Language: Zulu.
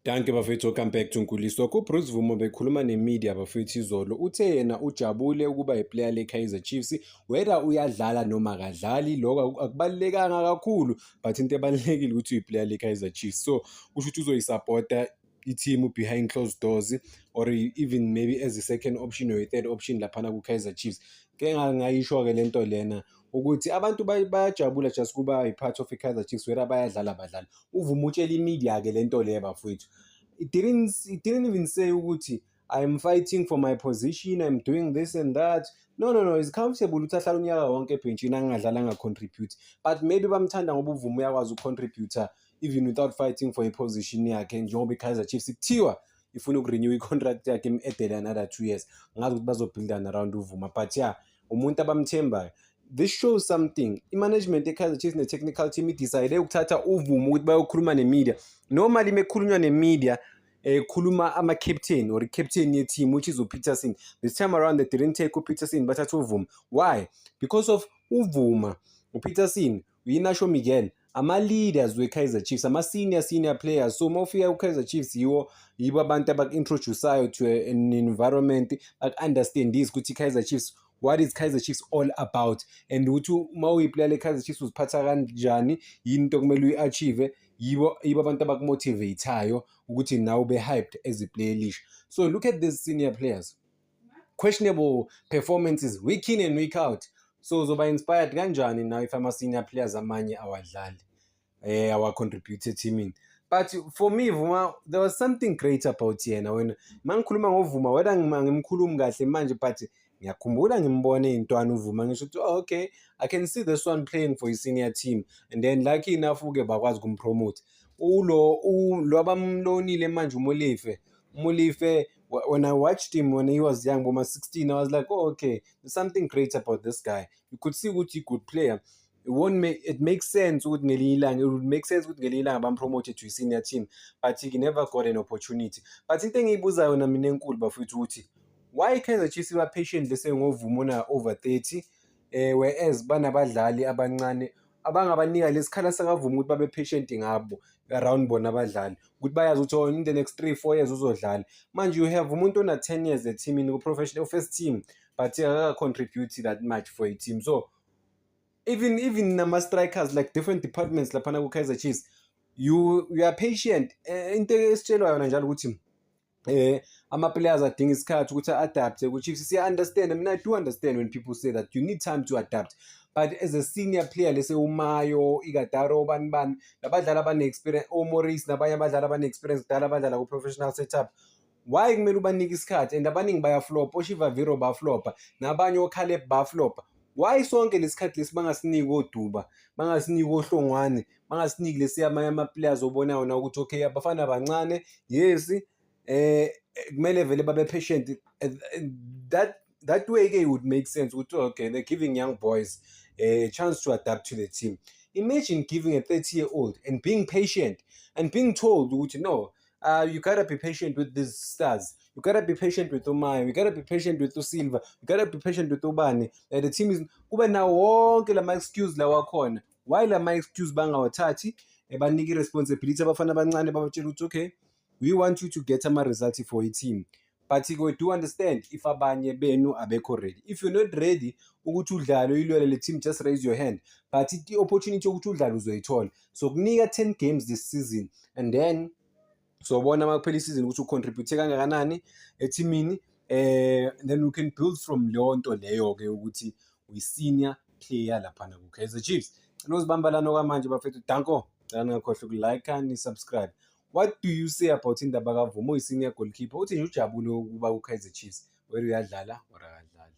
Danke bafethu, welcome back to Nkuliswa. Bruce Vumo bekhuluma nemedia bafethu izolo. Uthe yena ujabule ukuba iplayer le-Kaizer Chiefs, whether uyadlala noma akadlali, lokho akubalulekanga kakhulu, but into ebalulekile ukuthi uyiplayer le-Kaizer Chiefs. So kusho ukuthi uzoyisupporta i-team behind closed doors, or even maybe as a second option or a third option laphana ku-Kaizer Chiefs. Ke ngayisho-ke le nto lena ukuthi abantu bayajabula just kuba i-part of i-Kaizer Chiefs, whether bayadlala abadlali. Uvume utshela imedia-ke le nto leyo bafethu. It didn't even say ukuthi I'm fighting for my position, I'm doing this and that. No, it's comfortable ukuthi ahlala unyaka wonke ebhenchini angadlala angacontribute, but maybe bamthanda ngoba uvume uyakwazi ucontributor even without fighting for i-position yakhe, njengoba i-Kaizer Chiefs kuthiwa ifuna ukurenew i-contract yakhe im-edele another 2 years. Ngazi ukuthi bazobuildana around uvuma, but yeah, umuntu abamthembayo. This shows something. I-management ye-Kaizer Chiefs ne-technical team idecide ukuthatha uvumo ukuthi bayokhuluma ne-media. Normally mekhulunywa ne-media khuluma ama-captain or i-captain ye-team, which is uPeterson. This time around they didn't take uPeterson bathatha uvuma. Why? Because of uvuma, uPeterson, uInacio Miguel, ama-leaders we-Kaizer Chiefs, ama-senior players. So mawufika ku-Kaizer Chiefs yibo abantu abaku-introduce-ayo to an environment, baku-understandise ukuthi i-Kaizer Chiefs, what is Kaizer Chiefs all about, and ukuthi uma uyiplayer le-Kaizer Chiefs uziphatha kanjani, yini into okumele uyi-achieve. Yibo abantu abakumotivate-ayo ukuthi nawe ube-hyped as a-player elish. So look at these senior players, questionable performances week in and week out. So uzoba inspired kanjani now if ama-senior players amanye awadlali awa-contributed teamini. But for me Vuma, there was something great about yena. Wena mangikhuluma ngovuma, whether ngimkhulumi kahle manje, but ngiyakhumbula ngimbone ey'ntwana uvuma, ngisho ukuthi okay, I can see this one playing for his senior team, and then lucky enough-ke bakwazi kumpromote. Lo abamlonile manje uMolife, when I watched him when he was young, boma 16, I was like, oh, okay, there's something great about this guy. You could see ukuthi he good player. It makes sense ukuthi ngelinye ilanga, it would make sense ukuthi ngelinye ilanga bampromote to his senior team, but he never got an opportunity. But into engiyibuzayo na mina enkulu bafethu ukuthi why Kaizer Chiefs iba patient lese ngovuma over 30, whereas banabadlali abancane abangabanika lesikhala sakavuma ukuthi babe patient ngabo around bona abadlali, ukuthi bayazi ukuthi in the next 3-4 years uzodlala. Manje you have umuntu ona 10 years eteamini ku-professional first team, but akaka-contribute that much for a team. So even nama-strikers, like different departments laphana ku-Kaizer Chiefs, you are patient. Into esitshelwa yona njalo ukuthi ama-players adinga isikhathi ukuthi a-adapte ku-Chiefs. Siya-understand, I do understand when people say that you need time to adapt, but as a senior player lese uMayo, Igataro, bani labadlali abane-experience, oMaurice nabanye abadlali abane-experience kudala abadlala ku-professional setup, why kumele ubanike isikhathi? And abaningi bayaflopa, oShiva Viro baflopa, nabanye oCaleb baflopa. Why sonke lesikhathi lesi bangasiniki oDuba, bangasiniki oHlongwane, bangasiniki lesi amanye ama-players obonayo na ukuthi okay abafana abancane, yes, kumele vele babe patient. That way-ke would make sense ukuthi okay, they're giving young boys a chance to adapt to the team. Imagine giving a 30-year-old and being patient and being told ukuthi no, you gotta be patient with these stars, you gotta be patient with Umayo, you gotta be patient with uSilva, you gotta be patient with Ubani. The team is kube nawo wonke lama-excuse lawa khona. Why lama-excuse bangawathathi banike i-responsibility abafana abancane, babatshela ukuthi okay, we want you to get ama-results for a team, but we do understand if abanye benu abekho ready. If you're not ready ukuthi udlale uyilwele le team, just raise your hand, but i-opportunity yokuthi udlale uzoyithola. So kunika 10 games this season, and then sobona makuphela isizini ukuthi ucontribute kangakanani eteamini, then we can build from leyo nto leyo-ke ukuthi uyi-senior player laphana ku-Kaizer Chiefs. Nozibambalana kwamanje bafethu, danko, ngakhohlwa ukulike ni-subscribe. What do you say about indaba kavuma, uyi-senior goalkeeper? Uthi nje ujabule ukuba ku-Kaizer Chiefs, whether uyadlala or akadlali.